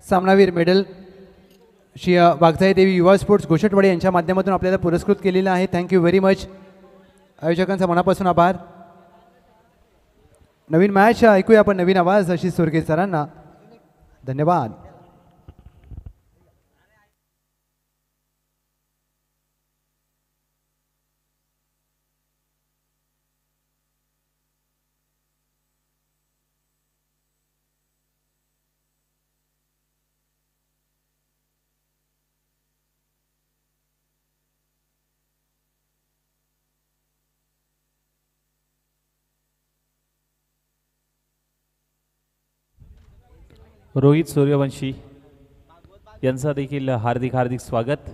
सामनावीर मेडल श्री वाघजाई देवी युवा स्पोर्ट्स घोषटवाडी यांच्या माध्यमातून आपल्याला पुरस्कृत केलेला आहे. Thank you very much. आयोजकांचा मनापासून आभार. नवीन मॅच ऐकूया आपण. नवीन आवाज आशिष सोरके सरांना धन्यवाद. रोहित सूर्यवंशी यांचा देखील हार्दिक हार्दिक स्वागत.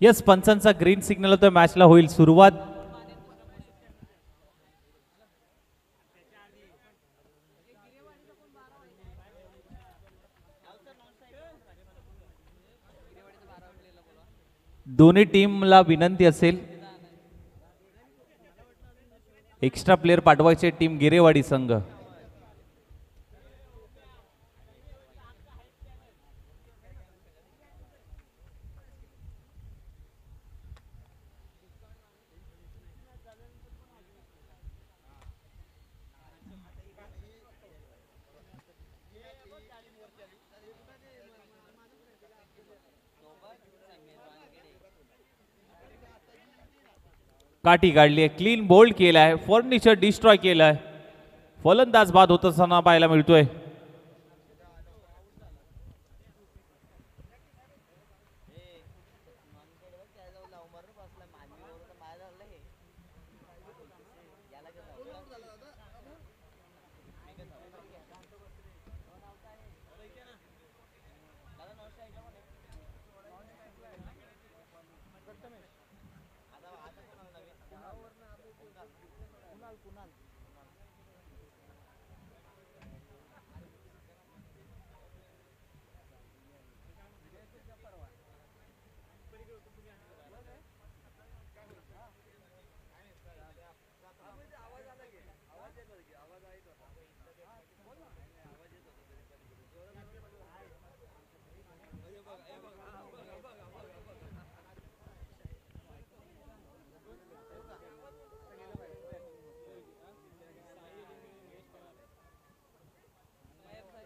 यस, पंचांचा ग्रीन सिग्नल होता. मॅचला होईल सुरुवात. दोन्ही टीमला विनंती असेल एक्स्ट्रा प्लेयर पाठवायचे. टीम गिरेवाडी संघ. काठी काढली आहे. क्लीन बोल्ड केलाय. फर्निचर डिस्ट्रॉय केलाय. फलंदाज बाद होत असताना पाहायला मिळतोय.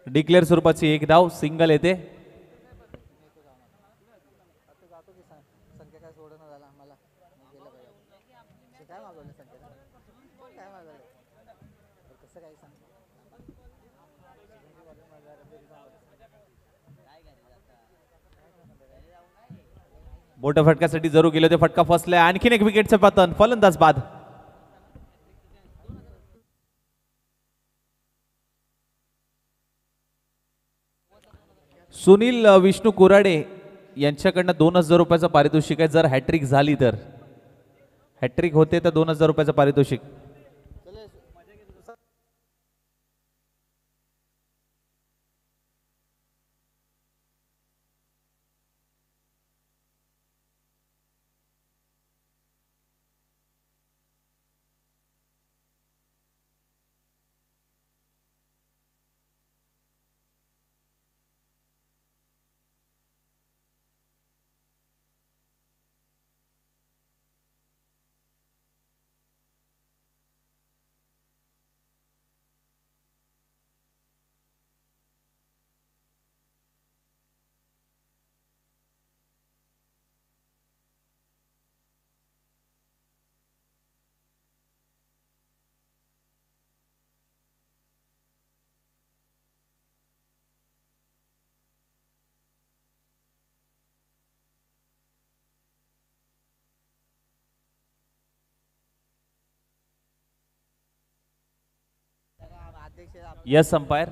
डिक्लेअर स्वरूपाची एक धाव सिंगल येते. मोठ्या फटक्यासाठी जरूर गेले होते. फटका फसलाय. आणखीन एक विकेटचं पतन. फलंदाज बाद. सुनील विष्णू कोराडे यांच्याकडनं 2000 रुपयाचं पारितोषिक आहे. जर हॅट्रिक झाली तर. हॅट्रिक होते तर 2000 रुपयाचं पारितोषिक. Yes umpire.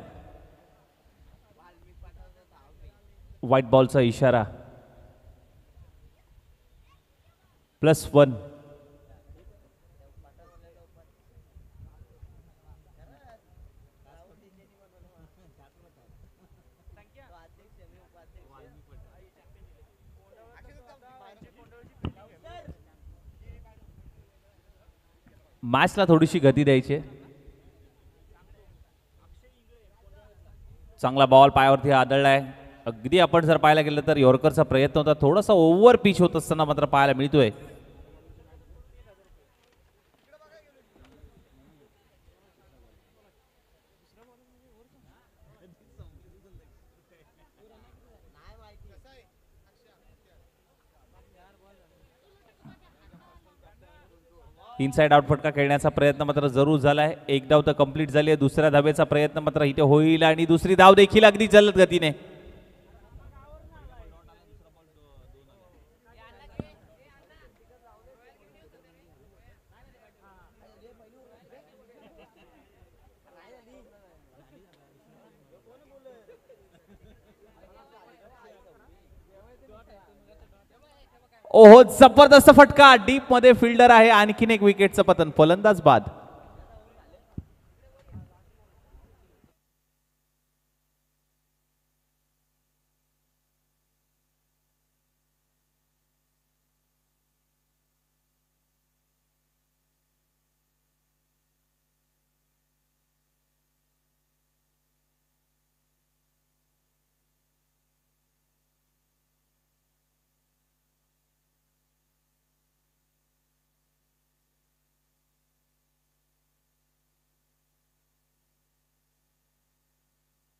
व्हाईट बॉलचा इशारा. +1. मॅचला थोडीशी गती द्यायची. चांगला बॉल पायावरती आदळलाय. अगदी आपण जर पाहायला गेलं तर यॉर्करचा प्रयत्न होता, थोडासा ओव्हर पिच होत असताना मात्र पाहायला मिळतोय. इनसाइड आउट फटका खेळण्याचा प्रयत्न मात्र जरूर झालाय. एक धाव तर कंप्लीट झाली आहे. दुसऱ्या धावेचा प्रयत्न मात्र इथे होईल आणि दुसरी धाव देखील अगदी जलद गतीने. ओहो, जबरदस्त फटका. डीप मध्ये फिल्डर आहे. आणखीन एक विकेटचं पतन. फलंदाज बाद.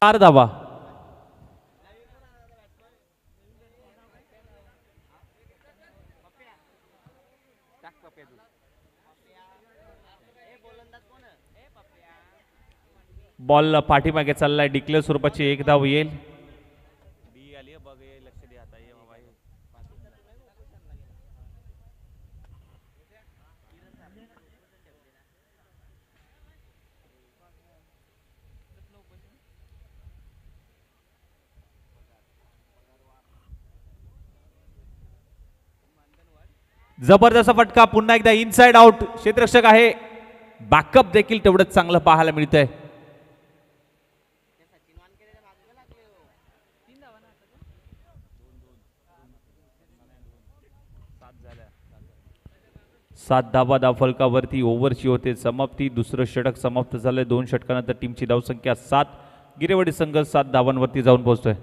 चार धावा. बॉल पाठीमागे चाललाय. डिक्लेअर स्वरूपाची एक धाव येईल. जबरदस्त फटका. पुन्हा एकदा इनसाइड आउट. क्षेत्ररक्षक आहे. बॅकअप देखील तेवढंच चांगलं पाहायला मिळतंय. सात धावा धावफलकावरती. ओव्हरची होते समाप्ती. दुसरं षटक समाप्त झालंय. 2 षटकानंतर टीमची धावसंख्या 7. गिरेवाडी संघ 7 धावांवरती जाऊन पोहोचतोय.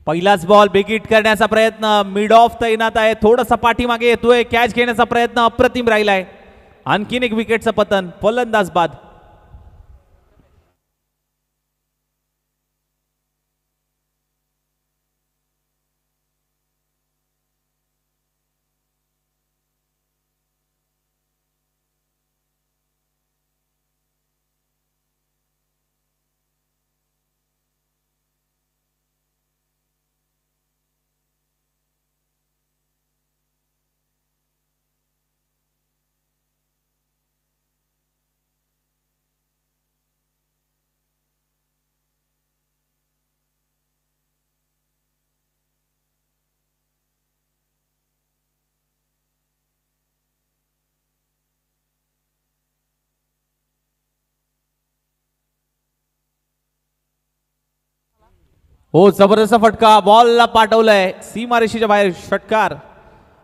पहिलाच बॉल बिगिट करण्याचा प्रयत्न. मिड ऑफ तैनात आहे. थोडासा पाठीमागे येतोय. कॅच घेण्याचा प्रयत्न अप्रतिम राहिलाय. आणखीन एक विकेटचं पतन. फलंदाज बाद. हो, जबरदस्त फटका. बॉलला पाठवलाय सीमारेषेच्या बाहेर. षटकार.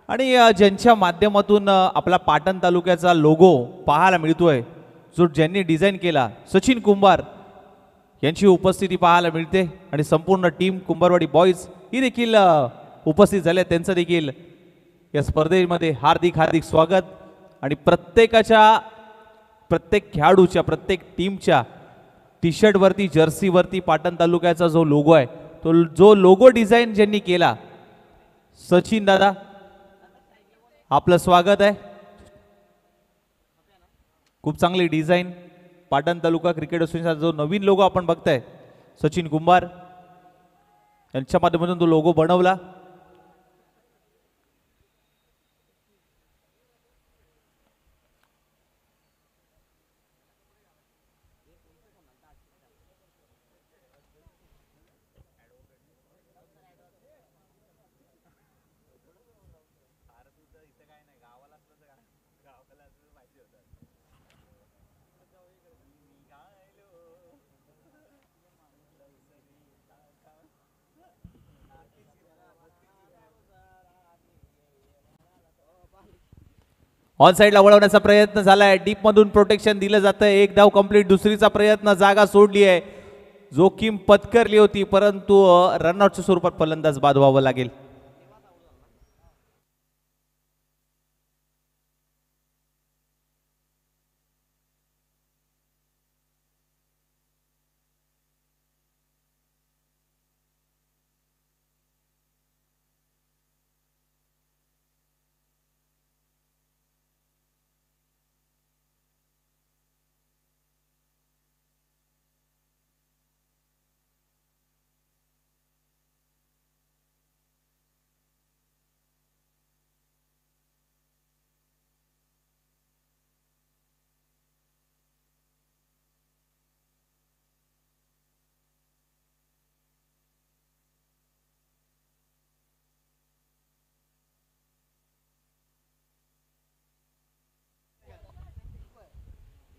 आणि ज्यांच्या माध्यमातून आपला पाटण तालुक्याचा लोगो पाहायला मिळतोय, जो ज्यांनी डिझाईन केला, सचिन कुंभार यांची उपस्थिती पाहायला मिळते. आणि संपूर्ण टीम कुंभारवाडी बॉईज ही देखील उपस्थित झाले. त्यांचं देखील या स्पर्धेमध्ये हार्दिक हार्दिक स्वागत. आणि प्रत्येक खेळाडूच्या, प्रत्येक टीमच्या टी शर्ट वरती जर्सी वरती पाटण तालुक्याचा जो लोगो आहे तो जो लोगो डिझाईन ज्यांनी केला सचिन दादा आपलं स्वागत आहे. खूप चांगली डिझाईन पाटण तालुका क्रिकेट असोसिएशनचा जो नवीन लोगो आपण बघताय सचिन कुंभार यांच्या माध्यमातून तो लोगो बनवला. ऑन साइडला वळवण्याचा प्रयत्न झालाय. डीप मधून प्रोटेक्शन दिलं जातं. एक धाव कंप्लीट. दुसरीचा प्रयत्न जागा सोडली आहे. जोखीम पत्करली होती परंतु रनआउटच्या स्वरूपात फलंदाज बाद व्हावं लागेल.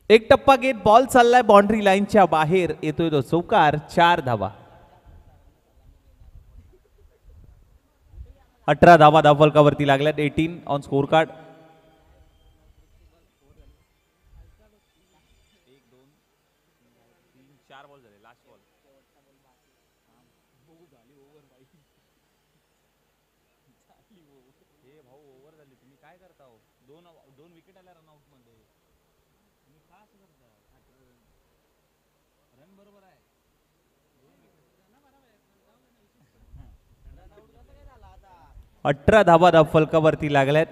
एक टप्पा घेत बॉल चाललाय बाउंड्री लाईनच्या बाहेर. येतोय तो चौकार. 4 धावा. 18 धावा धावफलकावरती लागल्यात. 18 ऑन स्कोर कार्ड. अठरा धावा धावफलकावरती लागल्यात.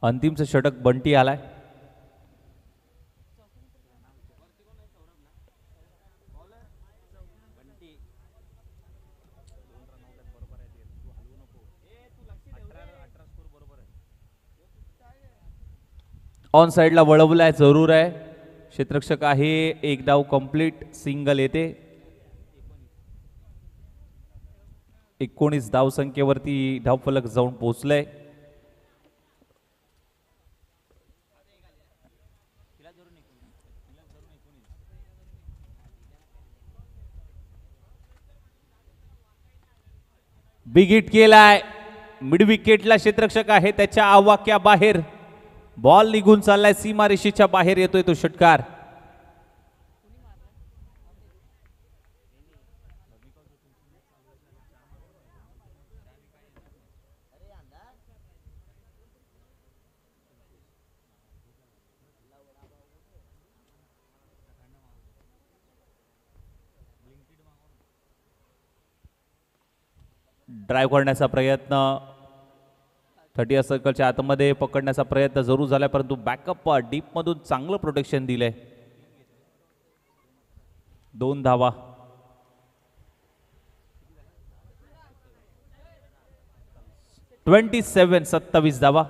अंतिमचं षटक बंटी आलाय. ऑन साइडला वळवलाय जरूर आहे. क्षेत्ररक्षक आहे. एक धाव कंप्लीट. सिंगल येते. 19 धावसंख्येवरती धावफलक जाऊन पोहोचलंय. बिग हिट केलाय. मिड विकेटला क्षेत्ररक्षक आहे त्याच्या आवाक्या बाहेर बॉल निघून चाललाय. सीमारेषेच्या बाहेर येतोय तो षटकार. ड्राईव्ह करण्याचा प्रयत्न 30 सर्कलच्या आतमध्ये पकडण्याचा प्रयत्न जरूर झाला परंतु बॅकअप डीप मधून चांगलं प्रोटेक्शन दिलंय. 2 धावा. (27) 27 धावा.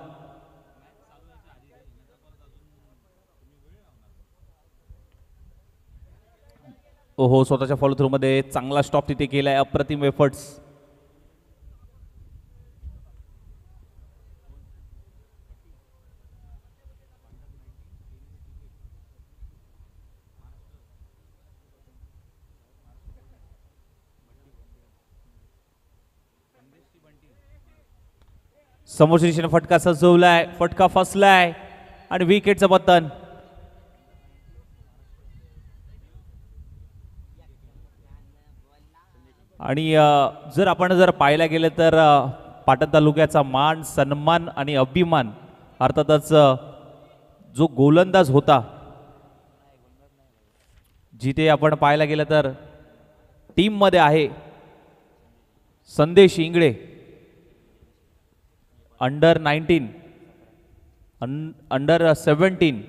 ओहो स्वतःच्या फॉलो थ्रू मध्ये चांगला स्टॉप तिथे केलाय. अप्रतिम एफर्ट्स. समोरच्या दिशेने फटका सजवलाय, फटका फसलाय आणि विकेटचं पतन. आणि जर आपण पाहायला गेलं तर पाटण तालुक्याचा मान सन्मान आणि अभिमान अर्थातच जो गोलंदाज होता, जिथे आपण पाहायला गेलं तर टीम मध्ये आहे संदेश इंगळे, अंडर 19, अंडर 17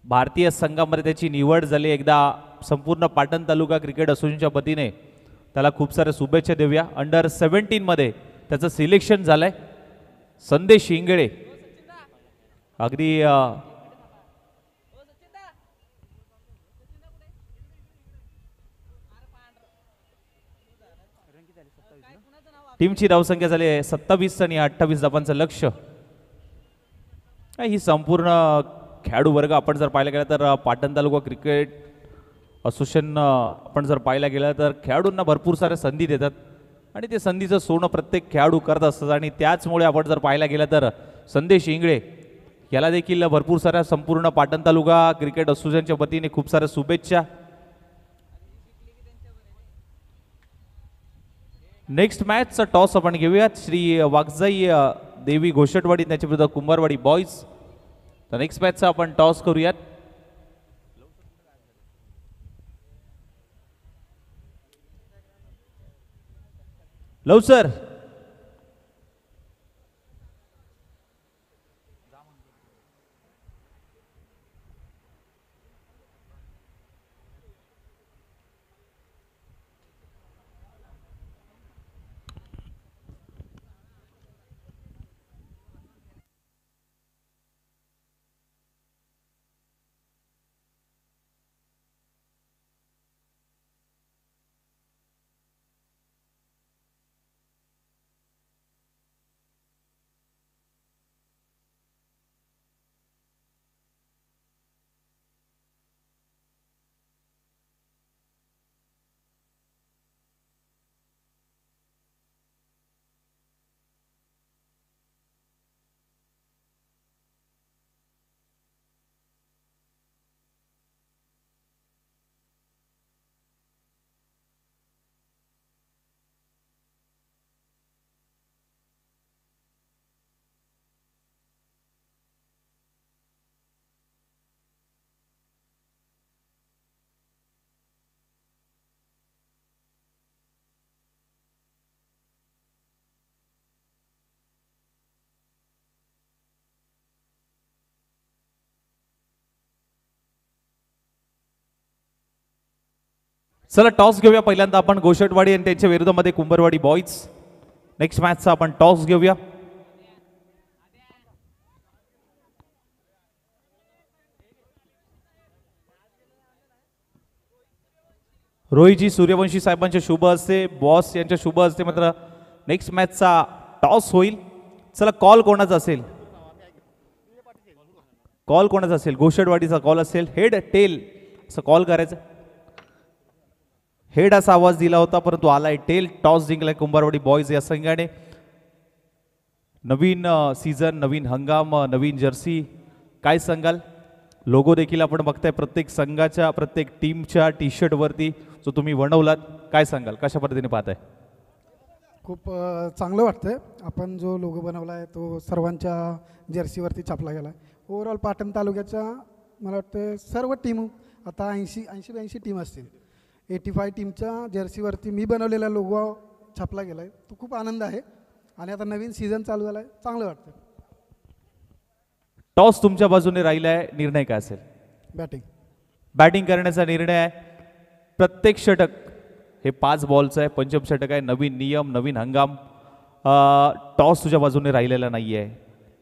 भारतीय संघामध्ये त्याची निवड झाली. एकदा संपूर्ण पाटण तालुका क्रिकेट असोसिएशनच्या वतीने त्याला खूप साऱ्या शुभेच्छा देऊया. अंडर 17 मध्ये त्याचं सिलेक्शन झालंय. संदेश इंगळे अगदी टीमची धावसंख्या झाली आहे 27 आणि 28 धावांचं लक्ष्य. ही संपूर्ण खेळाडू वर्ग आपण जर पाहायला गेला तर पाटण तालुका क्रिकेट असोसिएशन आपण जर पाहायला गेलं तर खेळाडूंना भरपूर साऱ्या संधी देतात आणि ते संधीचं सोनं प्रत्येक खेळाडू करत असतात. आणि त्याचमुळे आपण जर पाहायला गेलं तर संदेश इंगळे याला देखील भरपूर साऱ्या संपूर्ण पाटण तालुका क्रिकेट असोसिएशनच्या वतीने खूप साऱ्या शुभेच्छा. नेक्स्ट मॅचचा टॉस आपण घेऊयात. श्री वाघजाई देवी घोषटवाडी त्याच्या विरुद्ध कुंभारवाडी बॉईज. तर नेक्स्ट मॅचचा आपण टॉस करूयात. लव सर. चला टॉस घेऊया. पहिल्यांदा आपण घोषटवाडी आणि त्यांच्या विरोधामध्ये कुंभारवाडी बॉईज. नेक्स्ट मॅचचा आपण टॉस घेऊया. रोहितजी सूर्यवंशी साहेबांच्या शुभ हस्ते, बॉस यांच्या शुभ हस्ते मात्र नेक्स्ट मॅचचा टॉस होईल. चला कॉल कोणाचा असेल? कॉल कोणाचा असेल? घोषटवाडीचा कॉल असेल. हेड टेल असं कॉल करायचं. हेड असा आवाज दिला होता परंतु आलाय टेल. टॉस जिंकलाय कुंभारवाडी बॉईज या संघाने. नवीन सीझन, नवीन हंगाम, नवीन जर्सी, काय सांगाल? लोगो देखील आपण बघताय प्रत्येक संघाच्या प्रत्येक टीमच्या टी शर्ट वरती जो तुम्ही बनवलात, काय सांगाल? कशा पद्धतीने पाहताय? खूप चांगलं वाटतंय. आपण जो लोगो बनवला आहे तो सर्वांच्या जर्सीवरती छापला गेला आहे. ओव्हरऑल पाटण तालुक्याच्या मला वाटतं सर्व टीम आता 80-82 टीम असतील. 85 टीमच्या जर्सीवरती मी बनवलेला लोगो छापला गेला आहे. तो खूप आनंद आहे आणि आता नवीन सीझन चालू झाला आहे. चांगलं वाटतं. टॉस तुमच्या बाजूने राहिलाय, निर्णय काय असेल? बॅटिंग. बॅटिंग करण्याचा निर्णय आहे. प्रत्येक षटक हे 5 बॉलचं आहे. पंचम षटक आहे. नवीन नियम, नवीन हंगाम. टॉस तुझ्या बाजूने राहिलेला नाही आहे.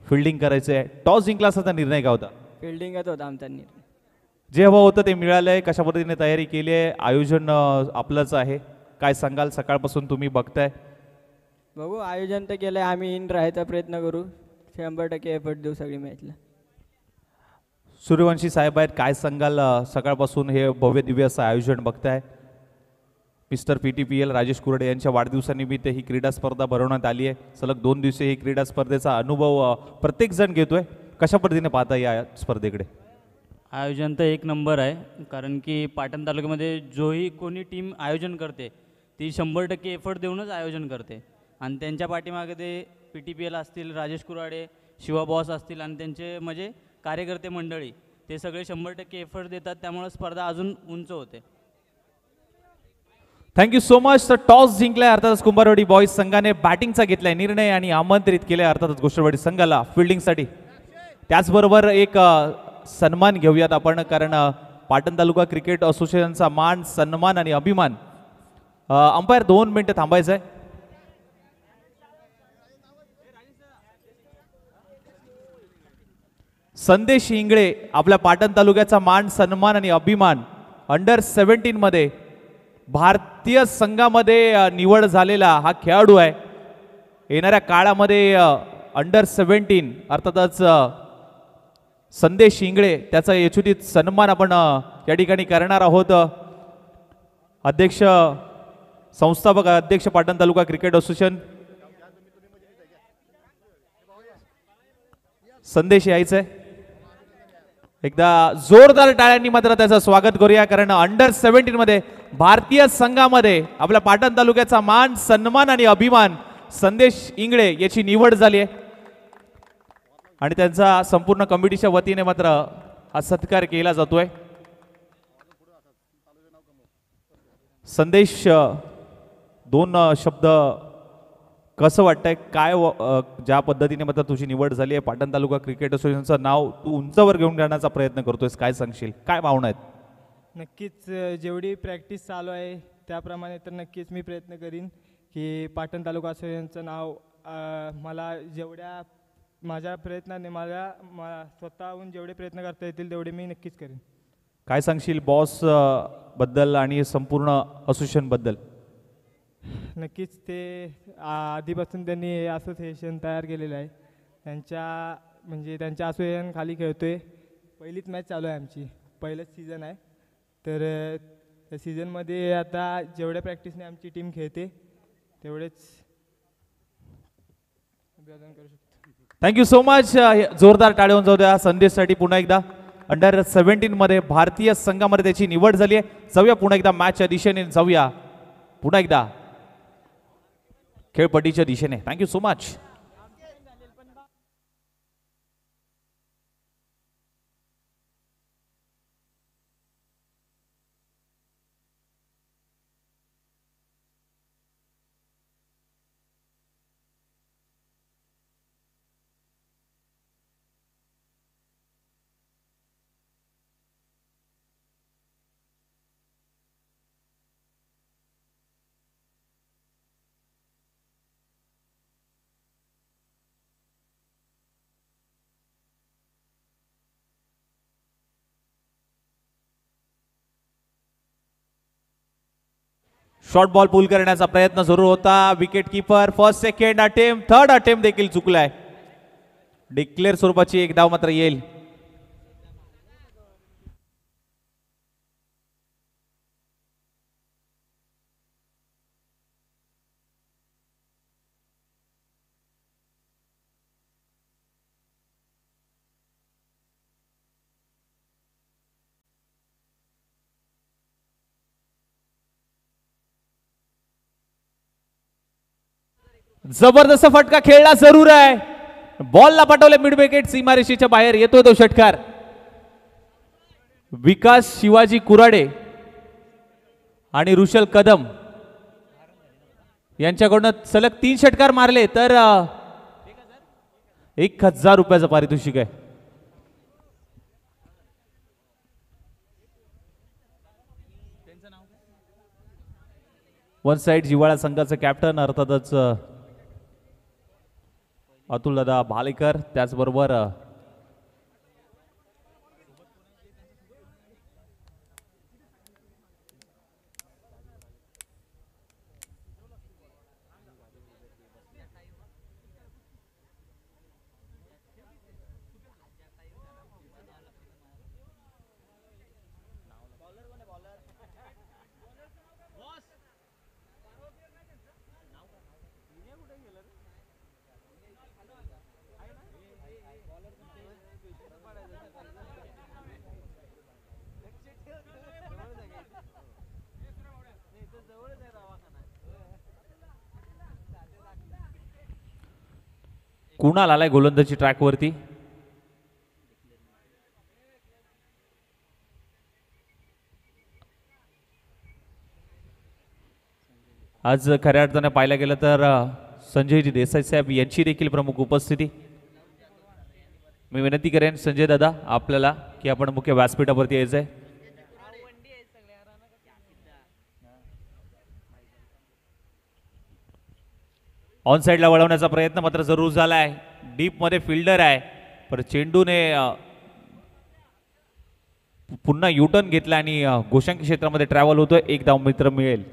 फिल्डिंग करायचं आहे. टॉस जिंकला असता निर्णय काय होता? फिल्डिंगच होता आमचा निर्णय. जे हवं होतं ते मिळालंय. कशा पद्धतीने तयारी केली आहे? आयोजन आपलंच आहे. काय सांगाल? सकाळपासून तुम्ही बघताय. बघू, आयोजन तर केलंय. आम्ही इन राहायचा प्रयत्न करू. 100% एफर्ट देऊ सगळी मॅचला. सूर्यवंशी साहेब आहेत, काय सांगाल? सकाळपासून हे भव्य दिव्य असं आयोजन बघताय. मिस्टर PTPL राजेश कुरडे यांच्या वाढदिवसानिमित्त ही क्रीडा स्पर्धा भरवण्यात आली आहे. सलग 2 दिवसीय ही क्रीडा स्पर्धेचा अनुभव प्रत्येक जण घेतोय. कशा पद्धतीने पाहता या स्पर्धेकडे? आयोजन तर एक नंबर आहे, कारण की पाटण तालुक्यामध्ये जोही कोणी टीम आयोजन करते ती 100% एफर्ट देऊनच आयोजन करते. आणि त्यांच्या पाठीमागे ते PTPL असतील, राजेश कुराडे, शिवा बॉस असतील आणि त्यांचे म्हणजे कार्यकर्ते मंडळी ते सगळे 100% एफर्ट देतात. त्यामुळे स्पर्धा अजून उंच होते. Thank you so much. तर टॉस जिंकलाय अर्थातच कुंभारवाडी बॉईज संघाने बॅटिंगचा घेतलाय निर्णय आणि आमंत्रित केले अर्थातच गोष्टवाडी संघाला फिल्डिंगसाठी. त्याचबरोबर एक सन्मान घेऊयात आपण, कारण पाटण तालुका क्रिकेट असोसिएशनचा मान सन्मान आणि अभिमान. अंपायर 2 मिनिटं थांबायचं आहे. संदेश इंगळे आपल्या पाटण तालुक्याचा मान सन्मान आणि अभिमान अंडर-17 मध्ये भारतीय संघामध्ये निवड झालेला हा खेळाडू आहे. येणाऱ्या काळामध्ये अंडर-17 अर्थातच संदेश इंगळे त्याचा यशोचित सन्मान आपण या ठिकाणी करणार आहोत. अध्यक्ष संस्थापक अध्यक्ष पाटण तालुका क्रिकेट असोसिएशन संदेश यायचंय. एकदा जोरदार टाळ्यांनी मात्र त्याचं स्वागत करूया, कारण अंडर-17 मध्ये भारतीय संघामध्ये आपल्या पाटण तालुक्याचा मान सन्मान आणि अभिमान संदेश इंगळे याची निवड झाली आहे. आणि त्यांचा संपूर्ण कमिटीच्या वतीने मात्र हा सत्कार केला जातोय. संदेश, 2 शब्द कसं वाटतंय, काय ज्या पद्धतीने मात्र तुझी निवड झाली आहे, पाटण तालुका क्रिकेट असोसिएशनचं नाव तू उंचावर घेऊन जाण्याचा प्रयत्न करतोयस, काय सांगशील, काय भावना आहेत? नक्कीच जेवढी प्रॅक्टिस चालू आहे त्याप्रमाणे तर नक्कीच मी प्रयत्न करीन की पाटण तालुका असोसिएशनचं नाव मला जेवढ्या माझ्या प्रयत्नाने स्वतःहून जेवढे प्रयत्न करता येतील तेवढे मी नक्कीच करेन. काय सांगशील बॉस बद्दल आणि संपूर्ण असोसिएशन बद्दल? नक्कीच ते आधीपासून त्यांनी असोसिएशन तयार केलेलं आहे. त्यांच्या असोसिएशन खाली खेळतोय. पहिलीच मॅच चालू आहे आमची, पहिलंच सीझन आहे. तर त्या सीझनमध्ये आता जेवढ्या प्रॅक्टिसने आमची टीम खेळते तेवढेच अभिवादन करू शकतो. Thank you so much. जोरदार टाळ्या जाऊ द्या संदेशसाठी. पुन्हा एकदा अंडर-17 मध्ये भारतीय संघामध्ये त्याची निवड झाली आहे. जाऊया पुन्हा एकदा मॅचच्या दिशेने, जाऊया पुन्हा एकदा खेळपट्टीच्या दिशेने. Thank you so much. Short ball pull करण्याचा प्रयत्न सुरू होता. Wicket keeper first second attempt, third attempt देखील चुकलाय. डिक्लेअर स्वरूपाची एक धाव मात्र येईल. जबरदस्त फटका खेळला जरूर आहे. बॉलला पाठवले मिड विकेट, सीमारेषेच्या बाहेर येतोय तो षटकार. विकास शिवाजी कुराडे आणि रुशल कदम यांच्याकडून सलग 3 षटकार मारले तर 1000 रुपयाचं पारितोषिक आहे. वन साइड जिवाळा संघाचं कॅप्टन अर्थातच अतुल दादा भालेकर, त्याचबरोबर कुणाल आलाय गोलंदाजी ट्रॅकवरती. आज खऱ्या अर्थाने पाहायला गेलं तर संजयजी देसाई साहेब यांची देखील प्रमुख उपस्थिती. मी विनंती करेन संजय दादा आपल्याला की आपण मुख्य व्यासपीठावरती यायचं आहे. ऑन साईडला वळवण्याचा प्रयत्न मात्र जरूर झालाय. डीप मध्ये फिल्डर आहे पण चेंडूने पुन्हा युटर्न घेतला आणि गोशांकी क्षेत्रामध्ये ट्रॅव्हल होतोय. एक धाव मित्र मिळेल.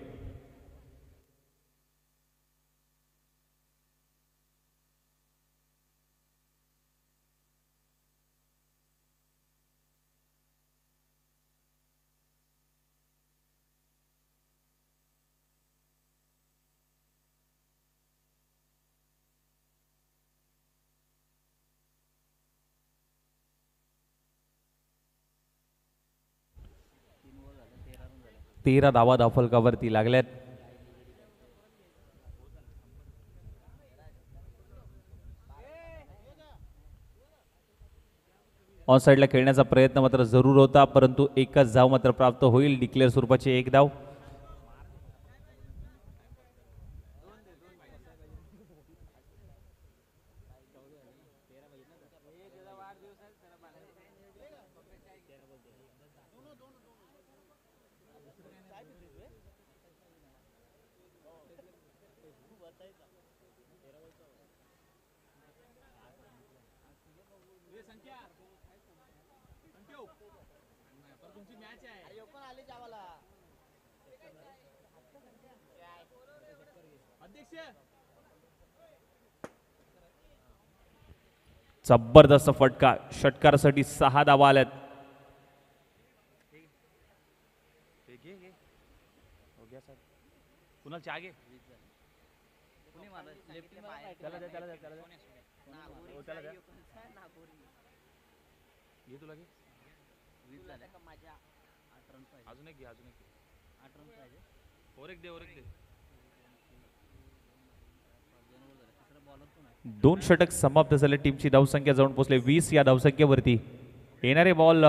तेरा धावा धावफलकावरती लागल्यात. ऑन साईडला खेळण्याचा प्रयत्न मात्र जरूर होता परंतु एकच धाव मात्र प्राप्त होईल. डिक्लेअर स्वरूपाची एक धाव. जबरदस्त फटका. षटकारासाठी 6 धावा आल्यात. दोन षटक समाप्त झाले. टीमची धावसंख्या जाऊन पोहोचले 20 या धावसंख्येवरती. येणारे बॉल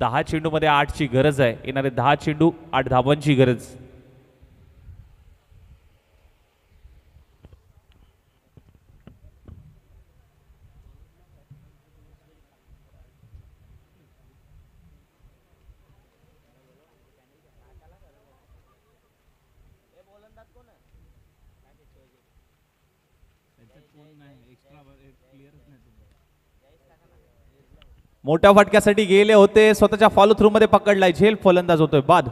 10 चेंडूमध्ये 8 ची गरज आहे. येणारे 10 चेंडू 8 धावांची गरज. मोठ्या फटक्यासाठी गेले होते. स्वतःच्या फॉलो थ्रू मध्ये पकडलाय. झेल फलंदाज होतोय बाद.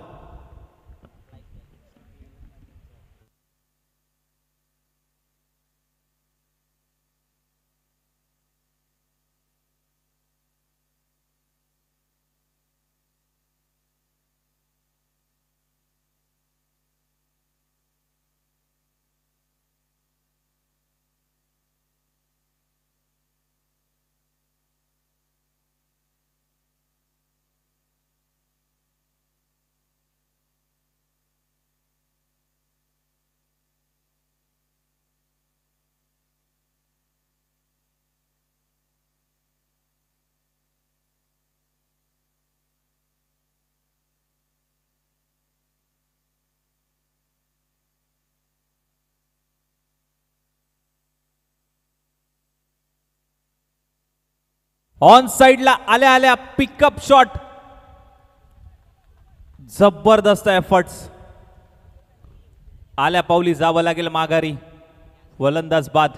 ऑन साइडला आल्या आल्या पिकअप शॉट. जबरदस्त एफर्ट्स. आल्या पावली जावं लागेल माघारी. वलंदाज बाद.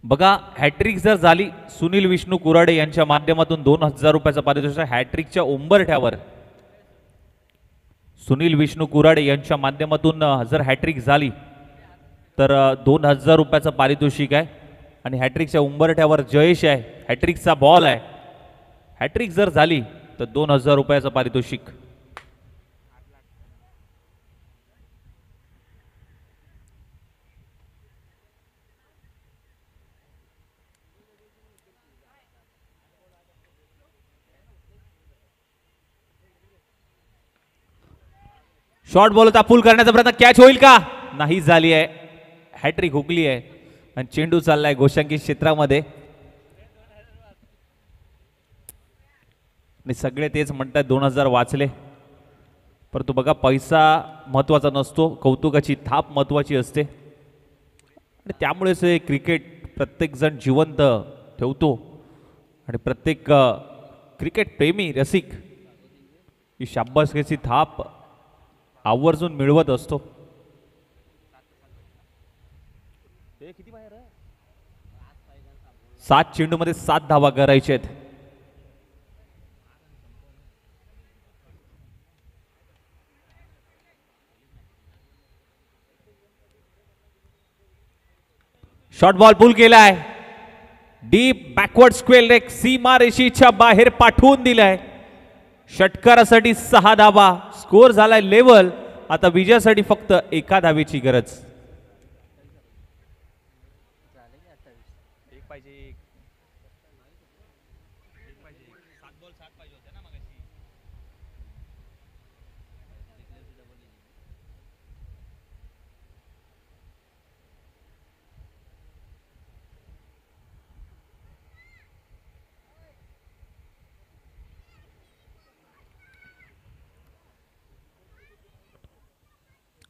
बघा हॅट्रिक जर झाली सुनील विष्णू कुराडे यांच्या माध्यमातून 2000 रुपयाचं पारितोषिक हॅट्रिकच्या उंबरठ्यावर. सुनील विष्णू कुराडे यांच्या माध्यमातून जर हॅट्रिक झाली तर 2000 रुपयाचं पारितोषिक आहे. आणि हॅट्रिकच्या उंबरठ्यावर जयेश आहे. हॅट्रिकचा बॉल आहे. हॅट्रिक जर झाली तर 2000 रुपयाचं पारितोषिक. शॉर्ट बॉल होता, पुल करण्याचा प्रयत्न, कॅच होईल का? नाही झाली आहे. हॅट्रिक हुकली आहे आणि चेंडू चाललाय गोशांकित क्षेत्रामध्ये. आणि सगळे तेच म्हणतात 2000 वाचले, परंतु बघा पैसा महत्वाचा नसतो, कौतुकाची थाप महत्वाची असते. आणि त्यामुळेच हे क्रिकेट प्रत्येक जण जिवंत ठेवतो आणि प्रत्येक क्रिकेट प्रेमी रसिक ही शाबासकीची थाप आवर्जून मिळवत असतो. 7 चेंडूमध्ये 7 धावा करायचे आहेत. शॉर्ट बॉल पुल केलाय, डीप बॅकवर्ड स्क्वेअर लेग सीमा रेषेच्या बाहेर पाठवून दिलाय. षटकारासाठी 6 धावा, स्कोर झालाय लेवल. आता विजयासाठी फक्त 1 धावेची गरज.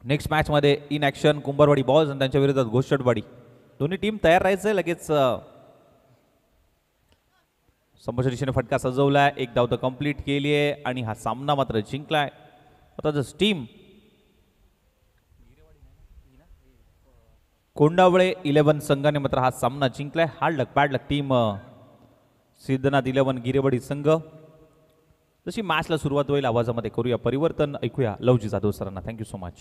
नेक्स्ट मॅच मध्ये इन ऍक्शन कुंभारवाडी बॉल्स आणि त्यांच्या विरोधात घोषटवाडी. दोन्ही टीम तयार राहायचंय. लगेच समोरच्या दिशेने फटका सजवलाय, 1 धाव तर कंप्लीट केली आहे आणि हा सामना मात्र जिंकलाय. आता जर टीम कोंडावळे 11 संघाने मात्र हा सामना जिंकलाय. हार्ड लक बॅड लक टीम सिद्धनाथ 11 गिरेवाडी संघ. जशी मॅचला सुरुवात होईल आवाजामध्ये करूया परिवर्तन, ऐकूया लवजी जाधव सरांना. Thank you so much.